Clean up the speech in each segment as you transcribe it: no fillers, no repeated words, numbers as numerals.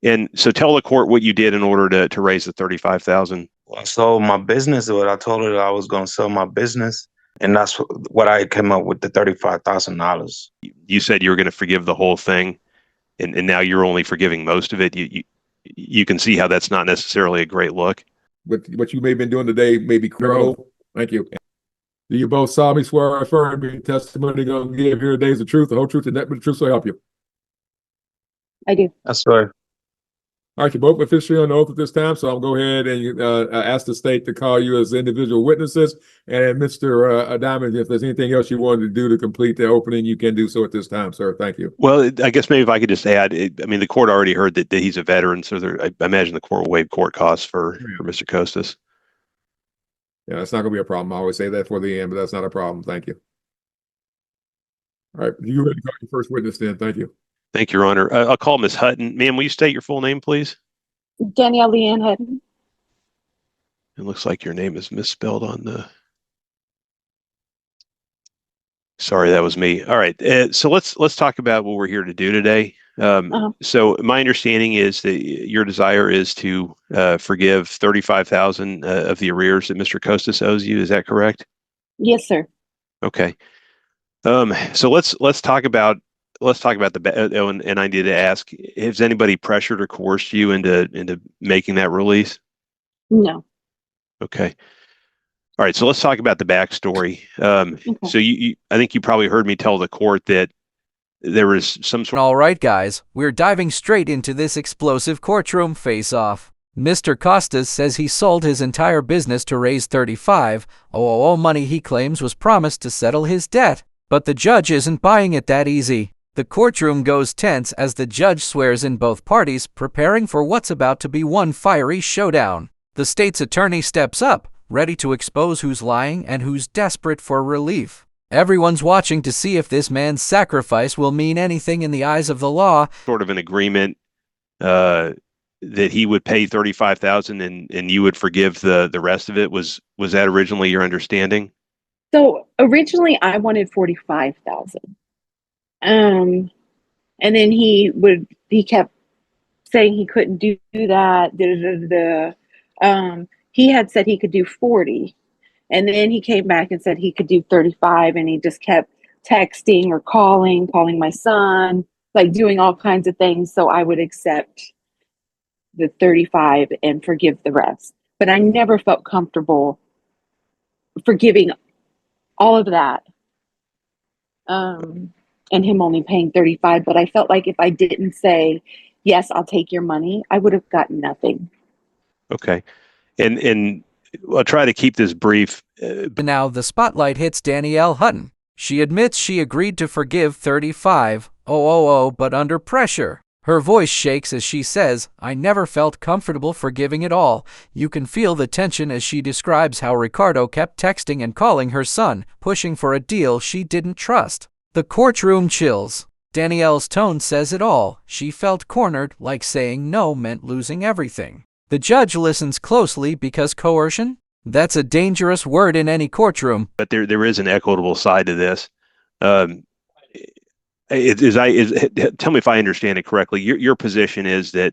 And so tell the court what you did in order to raise the 35,000. Well, I sold my business. I told her that I was going to sell my business, and that's what I came up with, the $35,000. You said you were going to forgive the whole thing, and now you're only forgiving most of it. You can see how that's not necessarily a great look. What you may have been doing today may be criminal. Thank you. Do you both solemnly swear or affirm the testimony you're going to give here today is the truth, the whole truth, and nothing but the truth, so help you? I do. I swear. All right, you're both officially on oath at this time, so I'll go ahead and ask the state to call you as individual witnesses. And Mr. Diamond, if there's anything else you wanted to do to complete the opening, you can do so at this time, sir. Thank you. Well, I guess maybe if I could just add, I mean, the court already heard that he's a veteran, so I imagine the court will waive court costs for Mr. Costas. Yeah, that's not going to be a problem. I always say that for the end, but that's not a problem. Thank you. All right, you ready to call your first witness then? Thank you. Thank you, Your Honor. I'll call Ms. Hutton. Ma'am, will you state your full name, please? Danielle Leanne Hutton. It looks like your name is misspelled on the... Sorry, that was me. All right, so let's talk about what we're here to do today. So my understanding is that your desire is to forgive 35,000 of the arrears that Mr. Costas owes you. Is that correct? Yes, sir. Okay. So let's talk about the and I need to ask: has anybody pressured or coerced you into making that release? No. Okay. All right. So let's talk about the backstory. Okay. So I think you probably heard me tell the court that there was some sort. All right, guys, we're diving straight into this explosive courtroom face-off. Mr. Costas says he sold his entire business to raise $35,000 money he claims was promised to settle his debt. But the judge isn't buying it that easy. The courtroom goes tense as the judge swears in both parties, preparing for what's about to be one fiery showdown. The state's attorney steps up, ready to expose who's lying and who's desperate for relief. Everyone's watching to see if this man's sacrifice will mean anything in the eyes of the law. Sort of an agreement that he would pay $35,000 and you would forgive the rest of it. Was that originally your understanding? So originally I wanted 45,000. And then he kept saying he couldn't do that. He had said he could do 40. And then he came back and said he could do 35, and he just kept texting or calling my son, like doing all kinds of things. So I would accept the 35 and forgive the rest. But I never felt comfortable forgiving all of that. And him only paying 35. But I felt like if I didn't say, yes, I'll take your money, I would have gotten nothing. Okay. And I'll try to keep this brief. Now the spotlight hits Danielle Hutton. She admits she agreed to forgive $35,000, but under pressure. Her voice shakes as she says, "I never felt comfortable forgiving it all." You can feel the tension as she describes how Ricardo kept texting and calling her son, pushing for a deal she didn't trust. The courtroom chills. Danielle's tone says it all. She felt cornered, like saying no meant losing everything. The judge listens closely because coercion? That's a dangerous word in any courtroom. But there is an equitable side to this. Tell me if I understand it correctly. Your position is that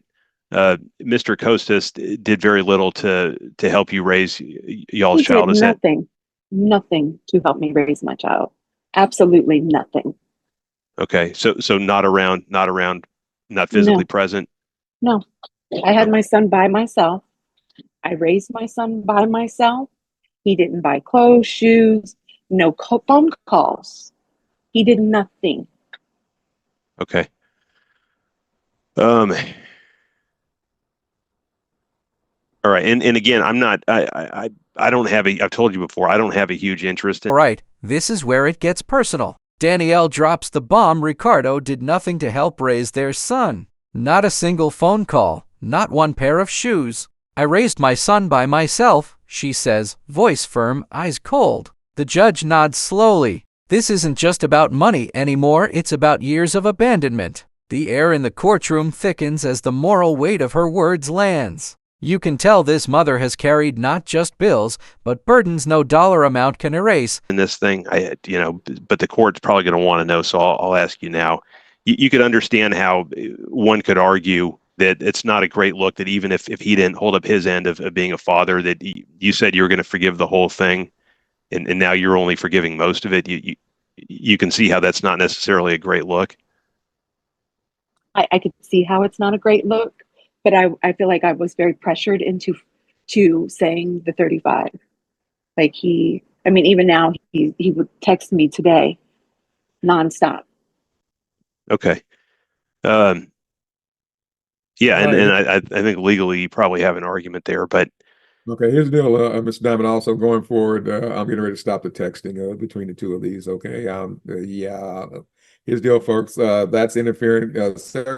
Mr. Costas did very little to help you raise y'all's child. Is nothing to help me raise my child. Absolutely nothing. Okay, so not around, not physically present. No, I had my son by myself. I raised my son by myself. He didn't buy clothes, shoes, no phone calls. He did nothing. Okay. All right. And again, I don't have I've told you before, I don't have a huge interest in. All right. This is where it gets personal. Danielle drops the bomb. Ricardo did nothing to help raise their son. Not a single phone call. Not one pair of shoes. I raised my son by myself, she says, voice firm, eyes cold. The judge nods slowly. This isn't just about money anymore, it's about years of abandonment. The air in the courtroom thickens as the moral weight of her words lands. You can tell this mother has carried not just bills, but burdens no dollar amount can erase. In this thing, but the court's probably going to want to know, so I'll ask you now. You could understand how one could argue that it's not a great look that even if he didn't hold up his end of being a father, that you said you were going to forgive the whole thing, and now you're only forgiving most of it. You can see how that's not necessarily a great look. I could see how it's not a great look, but I feel like I was very pressured into saying the 35. Like even now he would text me today nonstop. Okay. Yeah, and I think legally you probably have an argument there, but okay, here's the deal, Mr. Diamond. Also, going forward, I'm getting ready to stop the texting between the two of these. Okay, yeah. Here's the deal, folks. That's interfering.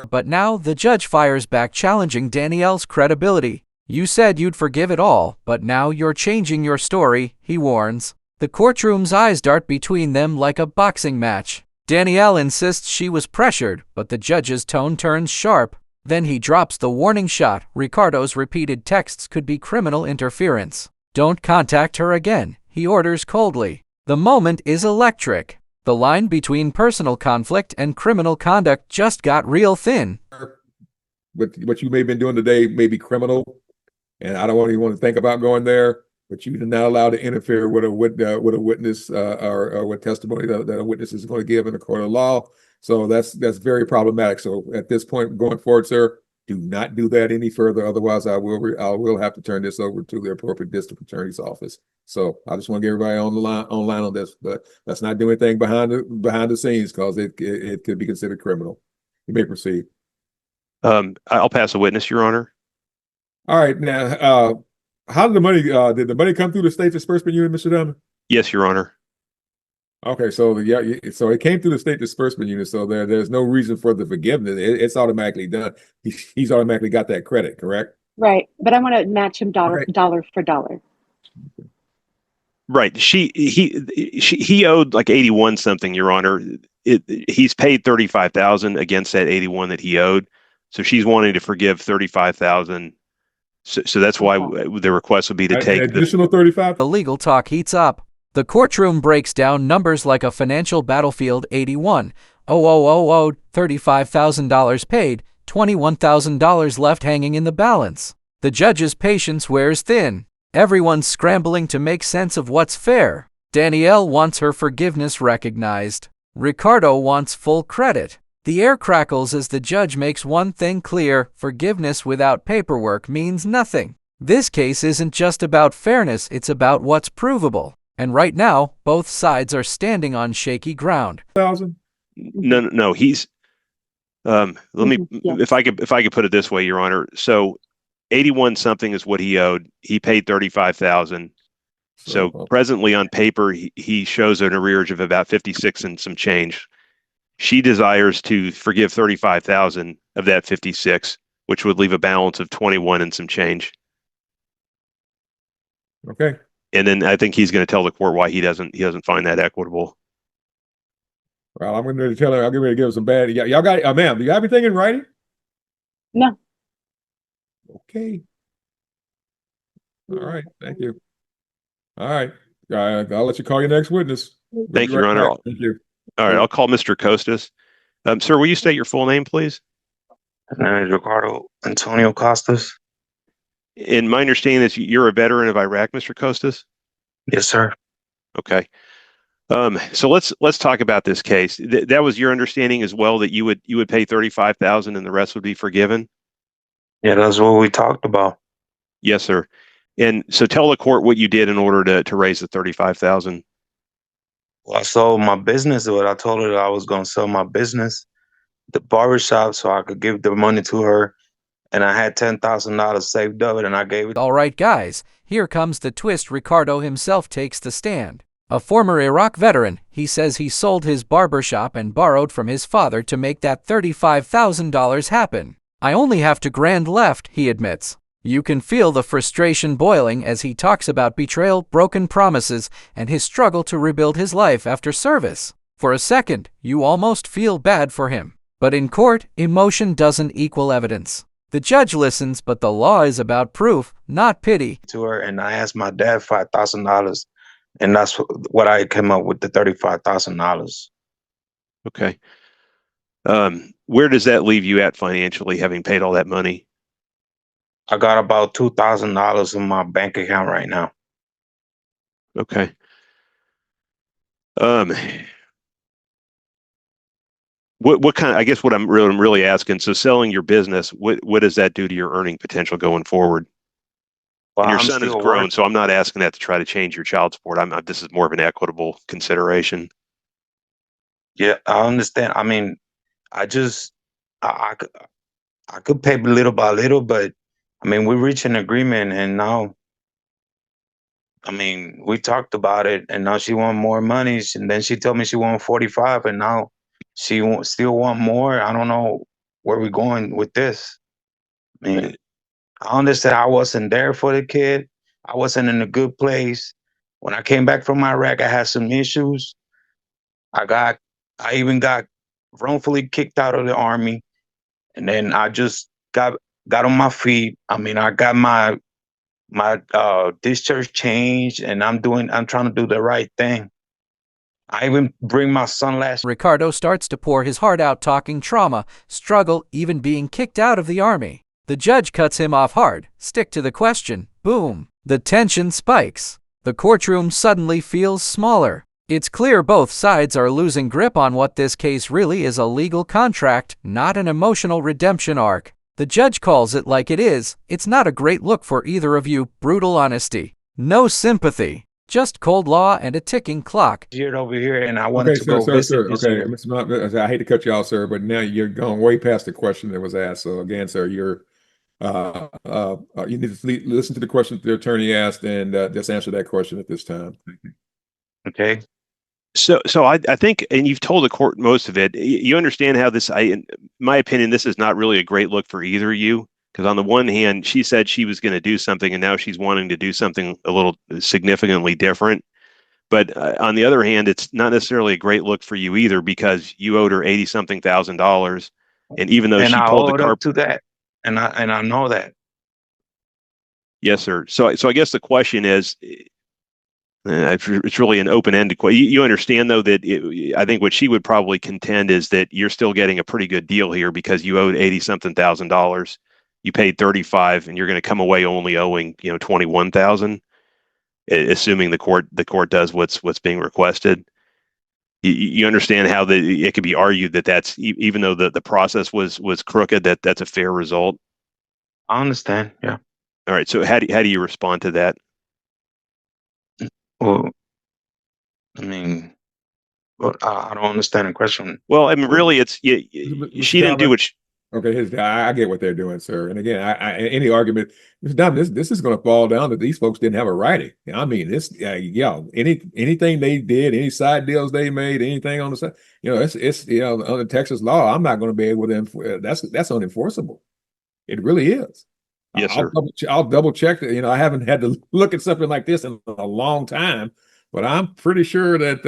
But now the judge fires back, challenging Danielle's credibility. You said you'd forgive it all, but now you're changing your story, he warns. The courtroom's eyes dart between them like a boxing match. Danielle insists she was pressured, but the judge's tone turns sharp. Then he drops the warning shot. Ricardo's repeated texts could be criminal interference. Don't contact her again, he orders coldly. The moment is electric. The line between personal conflict and criminal conduct just got real thin. What you may have been doing today may be criminal, and I don't even want to think about going there. But you're not allowed to interfere with a witness or what testimony that a witness is going to give in a court of law. So that's very problematic. So at this point, going forward, sir, do not do that any further. Otherwise, I will have to turn this over to the appropriate district attorney's office. So I just want to get everybody on the line on this. But let's not do anything behind the scenes, because it could be considered criminal. You may proceed. I'll pass a witness, Your Honor. All right, now. How did the money come through the state disbursement unit, Mr. Diamond? Yes, Your Honor. Okay, so so it came through the state disbursement unit. So there's no reason for the forgiveness. It's automatically done. He's automatically got that credit, correct? Right, but I want to match him dollar for dollar. Right. He owed like 81 something, Your Honor. He's paid 35,000 against that 81 that he owed. So she's wanting to forgive 35,000. So that's why the request would be to take an additional 35. The legal talk heats up. The courtroom breaks down numbers like a financial battlefield. 81. $35,000 paid, $21,000 left hanging in the balance. The judge's patience wears thin. Everyone's scrambling to make sense of what's fair. Danielle wants her forgiveness recognized. Ricardo wants full credit. The air crackles as the judge makes one thing clear: forgiveness without paperwork means nothing. This case isn't just about fairness, it's about what's provable. And right now, both sides are standing on shaky ground. No. He's let me if I could put it this way, Your Honor. So 81 something is what he owed. He paid 35,000. So presently on paper, he shows an arrearage of about 56 and some change. She desires to forgive 35,000 of that 56, which would leave a balance of 21 and some change. Okay. And then I think he's going to tell the court why he doesn't find that equitable. Well, I'm going to tell her. I'll get ready to give him some bad. Y'all got, ma'am, do you have everything in writing? No. Okay. All right. Thank you. All right. I'll let you call your next witness. Thank you, Your Honor. Thank you. All right, I'll call Mr. Costas. Sir, will you state your full name, please? My name is Ricardo Antonio Costas. And my understanding is you're a veteran of Iraq, Mr. Costas? Yes, sir. Okay. So let's talk about this case. That was your understanding as well, that you would pay 35,000 and the rest would be forgiven? Yeah, that's what we talked about. Yes, sir. And so tell the court what you did in order to raise the 35,000. Well, I sold my business. I told her that I was going to sell my business, the barbershop, so I could give the money to her. And I had $10,000 saved up, and I gave it. All right, guys, here comes the twist. Ricardo himself takes the stand. A former Iraq veteran, he says he sold his barbershop and borrowed from his father to make that $35,000 happen. I only have to grand left, he admits. You can feel the frustration boiling as he talks about betrayal, broken promises, and his struggle to rebuild his life after service. For a second, you almost feel bad for him. But in court, emotion doesn't equal evidence. The judge listens, but the law is about proof, not pity. To her, and I asked my dad $5,000, and that's what I came up with, the $35,000. Okay. Where does that leave you at financially, having paid all that money? I got about $2,000 in my bank account right now. Okay. What kind of, I guess what I'm really asking, so selling your business, what does that do to your earning potential going forward? Well, And your I'm son is still grown, working. so I'm not asking that to try to change your child support. This is more of an equitable consideration. Yeah, I understand. I mean, I just I could pay little by little, but I mean, we reached an agreement, and now, I mean, we talked about it, and now she want more money, and then she told me she want 45, and now she still want more. I don't know where we're going with this. I mean, I understand I wasn't there for the kid. I wasn't in a good place. When I came back from Iraq, I had some issues. I got, I even got wrongfully kicked out of the army, and then I just got on my feet. I mean, I got my discharge changed, and I'm trying to do the right thing. I even bring my son last. Ricardo starts to pour his heart out, talking trauma, struggle, even being kicked out of the army. The judge cuts him off hard. Stick to the question. Boom. The tension spikes. The courtroom suddenly feels smaller. It's clear both sides are losing grip on what this case really is, a legal contract, not an emotional redemption arc. The judge calls it like it is. It's not a great look for either of you. Brutal honesty. No sympathy. Just cold law and a ticking clock. Over here, and I wanted to go visit. Sir. Okay, I hate to cut you off, sir, but now you're going way past the question that was asked. So again, sir, you need to listen to the question the attorney asked and just answer that question at this time. Thank you. Okay. So I think, and you've told the court most of it. You understand how this, in my opinion, this is not really a great look for either of you. Because on the one hand, she said she was going to do something, and now she's wanting to do something a little significantly different. But on the other hand, it's not necessarily a great look for you either, because you owed her $80-something thousand, and even though and she I told the owed up to that, and I know that. Yes, sir. So I guess the question is, it's really an open-ended question. You understand, though, that I think what she would probably contend is that you're still getting a pretty good deal here because you owed $80-something thousand. You paid 35, and you're going to come away only owing 21,000, assuming the court does what's being requested. You understand how it could be argued that that's, even though the process was crooked, that's a fair result. I understand. Yeah. All right. So how do you respond to that? Well, I mean, but I don't understand the question. Well, I mean, really, it's she didn't do what she. Okay, I get what they're doing, sir. And again, any argument, Mr. Diamond, this is going to fall down that these folks didn't have a writing. I mean, anything they did, any side deals they made, anything on the side, it's under Texas law, I'm not going to be able to that's unenforceable. It really is. Yes, sir. I'll double check that. I haven't had to look at something like this in a long time, but I'm pretty sure that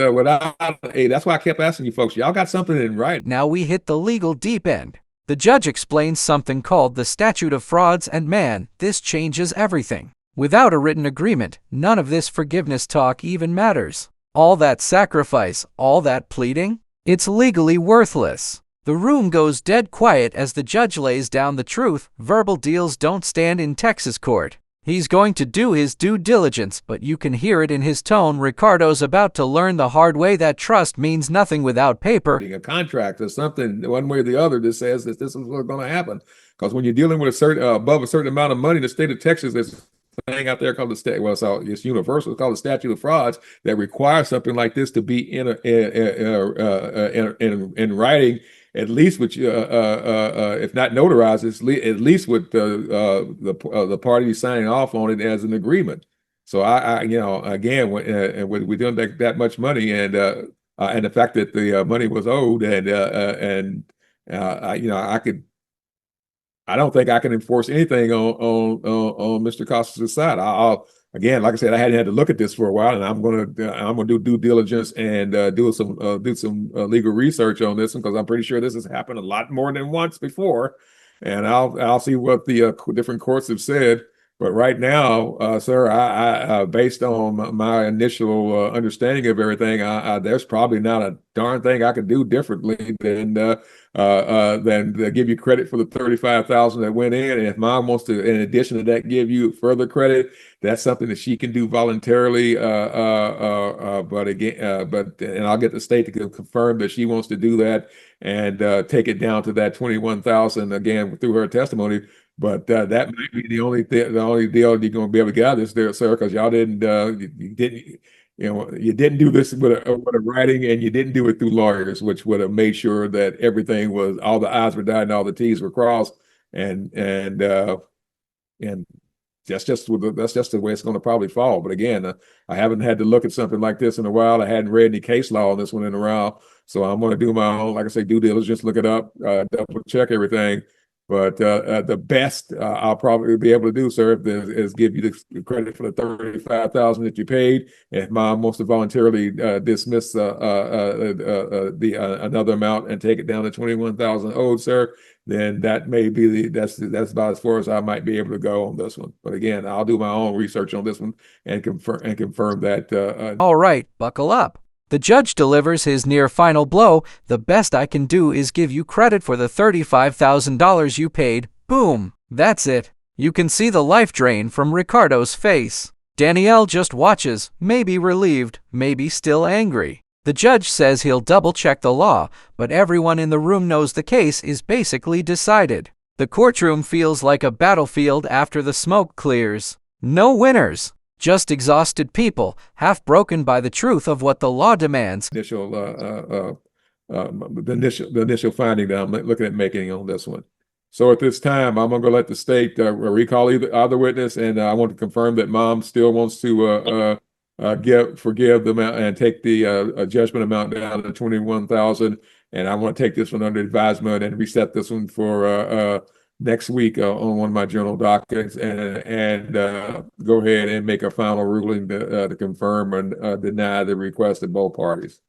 that's why I kept asking you folks, y'all got something in writing. Now we hit the legal deep end. The judge explains something called the Statute of Frauds, and man, this changes everything. Without a written agreement, none of this forgiveness talk even matters. All that sacrifice, all that pleading, it's legally worthless. The room goes dead quiet as the judge lays down the truth. Verbal deals don't stand in Texas court. He's going to do his due diligence, but you can hear it in his tone. Ricardo's about to learn the hard way that trust means nothing without paper. A contract or something, one way or the other, that says that this is what's going to happen. Because when you're dealing with above a certain amount of money in the state of Texas, there's a thing out there called it's universal. It's called the Statute of Frauds that requires something like this to be in writing. At least with if not notarized, at least with the party signing off on it as an agreement. So again, when we don't take that much money, and the fact that the money was owed, I don't think I can enforce anything on Mr. Costas' side. Again, like I said, I hadn't had to look at this for a while, and I'm gonna do due diligence and do some legal research on this one, because I'm pretty sure this has happened a lot more than once before, and I'll see what the different courts have said. But right now, sir, I based on my initial understanding of everything, there's probably not a darn thing I could do differently than then they give you credit for the 35,000 that went in. And if mom wants to, in addition to that, give you further credit, that's something that she can do voluntarily. But again, and I'll get the state to confirm that she wants to do that and take it down to that 21,000 again through her testimony. But that might be the only deal you're going to be able to get out of this, there, sir, because y'all didn't, you didn't do this with a writing, and you didn't do it through lawyers, which would have made sure that everything was, all the I's were dotted and all the T's were crossed, and that's just the way it's going to probably fall. But again, I haven't had to look at something like this in a while. I hadn't read any case law on this one in a while, so I'm going to do my own, like I say, due diligence, look it up, double check everything. But the best I'll probably be able to do, sir, is give you the credit for the 35,000 that you paid. If mom wants to voluntarily dismiss another amount and take it down to 21,000 owed, sir, then that may be that's about as far as I might be able to go on this one. But again, I'll do my own research on this one and confirm that. All right, buckle up. The judge delivers his near final blow. The best I can do is give you credit for the $35,000 you paid. Boom. That's it. You can see the life drain from Ricardo's face. Danielle just watches, maybe relieved, maybe still angry. The judge says he'll double-check the law, but everyone in the room knows the case is basically decided. The courtroom feels like a battlefield after the smoke clears. No winners. Just exhausted people, half broken by the truth of what the law demands. The initial finding that I'm looking at making on this one. So at this time, I'm going to let the state recall either witness, and I want to confirm that mom still wants to forgive the amount and take the judgment amount down to 21,000. And I want to take this one under advisement and reset this one for next week on one of my journal dockets, and go ahead and make a final ruling to confirm and deny the request of both parties.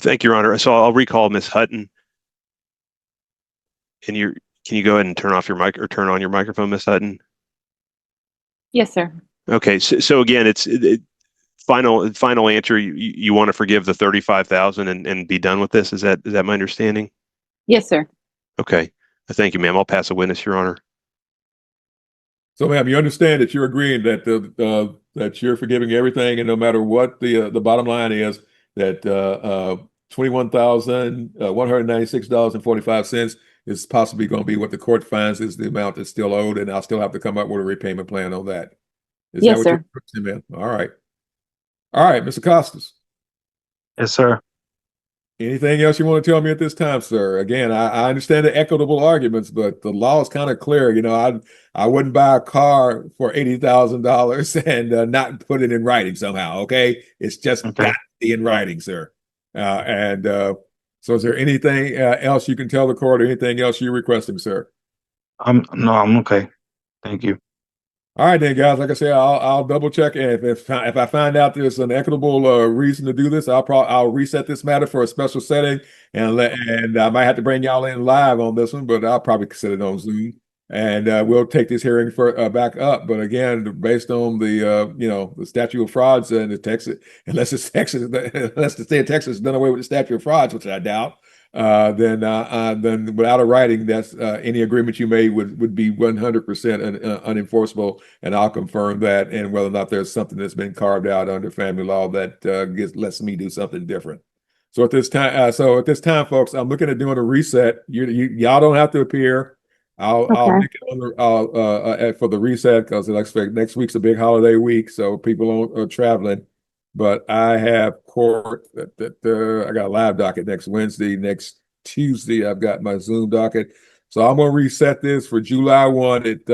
Thank you, Your Honor. So I'll recall Ms. Hutton. Can you go ahead and turn off your mic or turn on your microphone, Ms. Hutton? Yes, sir. Okay. So again, it's final answer. You want to forgive the 35,000 and be done with this? Is that my understanding? Yes, sir. Okay. Thank you, ma'am. I'll pass a witness, Your Honor. So, ma'am, you understand that you're agreeing that that you're forgiving everything, and no matter what the bottom line is, that $21,196.45 is possibly going to be what the court finds is the amount that's still owed, and I'll still have to come up with a repayment plan on that. Is yes, that what sir. You're saying, ma'am? All right, Mr. Costas. Yes, sir. Anything else you want to tell me at this time, sir? Again, I understand the equitable arguments, but the law is kind of clear. You know, I wouldn't buy a car for $80,000 and not put it in writing somehow. Okay, it's just got to be in writing, sir. So, is there anything else you can tell the court, or anything else you're requesting, sir? No, I'm okay. Thank you. All right, then, guys. Like I said, I'll double check, and if I find out there's an equitable reason to do this, I'll reset this matter for a special setting, and I might have to bring y'all in live on this one, but I'll probably set it on Zoom, and we'll take this hearing back up. But again, based on the the statute of frauds and the Texas, unless the state of Texas has done away with the statute of frauds, which I doubt. Then without a writing, that's any agreement you made would be 100% unenforceable, and I'll confirm that, and whether or not there's something that's been carved out under family law that lets me do something different. So at this time, folks, I'm looking at doing a reset. Y'all don't have to appear. I'll make it on for the reset, because next week's a big holiday week, so people are traveling. But I have court I got a live docket next Wednesday. Next Tuesday, I've got my Zoom docket. So I'm going to reset this for July 1 at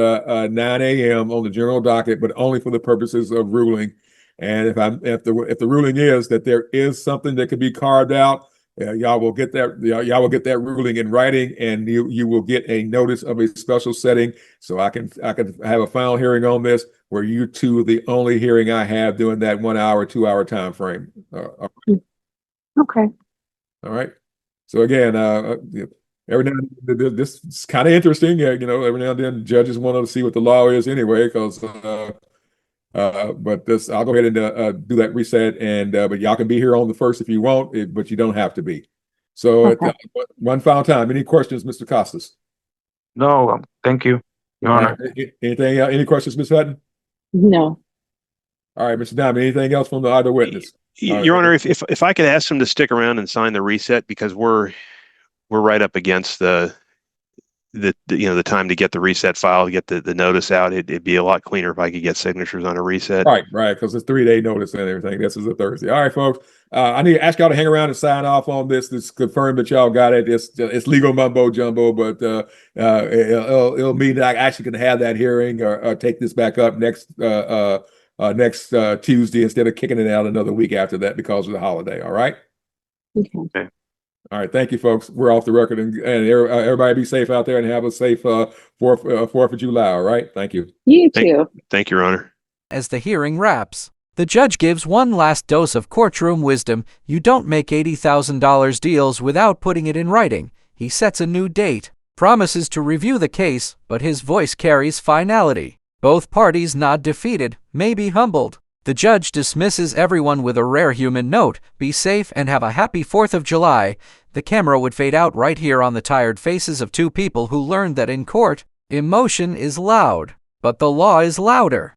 9 a.m. on the general docket, but only for the purposes of ruling. And if the ruling is that there is something that could be carved out, y'all will get that ruling in writing, and you will get a notice of a special setting, so I can have a final hearing on this, where you two are the only hearing I have during that 1 hour, 2 hour time frame. Okay. All right. So again, every now and then, this is kind of interesting. Every now and then judges want to see what the law is anyway, because but I'll go ahead and do that reset, and but y'all can be here on the 1st if you want, but you don't have to be. So Okay. one final time, any questions, Mr. Costas? No, thank you, Your All Honor. right. Anything else? Any questions, Ms. Hutton? No. All right, Mr. Diamond, anything else from the other witness? Your Honor, if I could ask them to stick around and sign the reset, because we're right up against the time to get the reset file, get the notice out. It'd be a lot cleaner if I could get signatures on a reset. Right, because it's 3-day notice and everything. This is a Thursday. All right, folks. I need to ask y'all to hang around and sign off on this. This confirm that y'all got it. It's legal mumbo jumbo, but it'll mean that I actually can have that hearing or take this back up next Tuesday instead of kicking it out another week after that because of the holiday. All right. Okay. All right, thank you, folks. We're off the record, and everybody be safe out there and have a safe 4th of July. All right, thank you. You too. Thank you, Your Honor. As the hearing wraps, the judge gives one last dose of courtroom wisdom. You don't make $80,000 deals without putting it in writing. He sets a new date, promises to review the case, but his voice carries finality. Both parties nod defeated, maybe humbled. The judge dismisses everyone with a rare human note. Be safe and have a happy 4th of July. The camera would fade out right here on the tired faces of two people who learned that in court, emotion is loud, but the law is louder.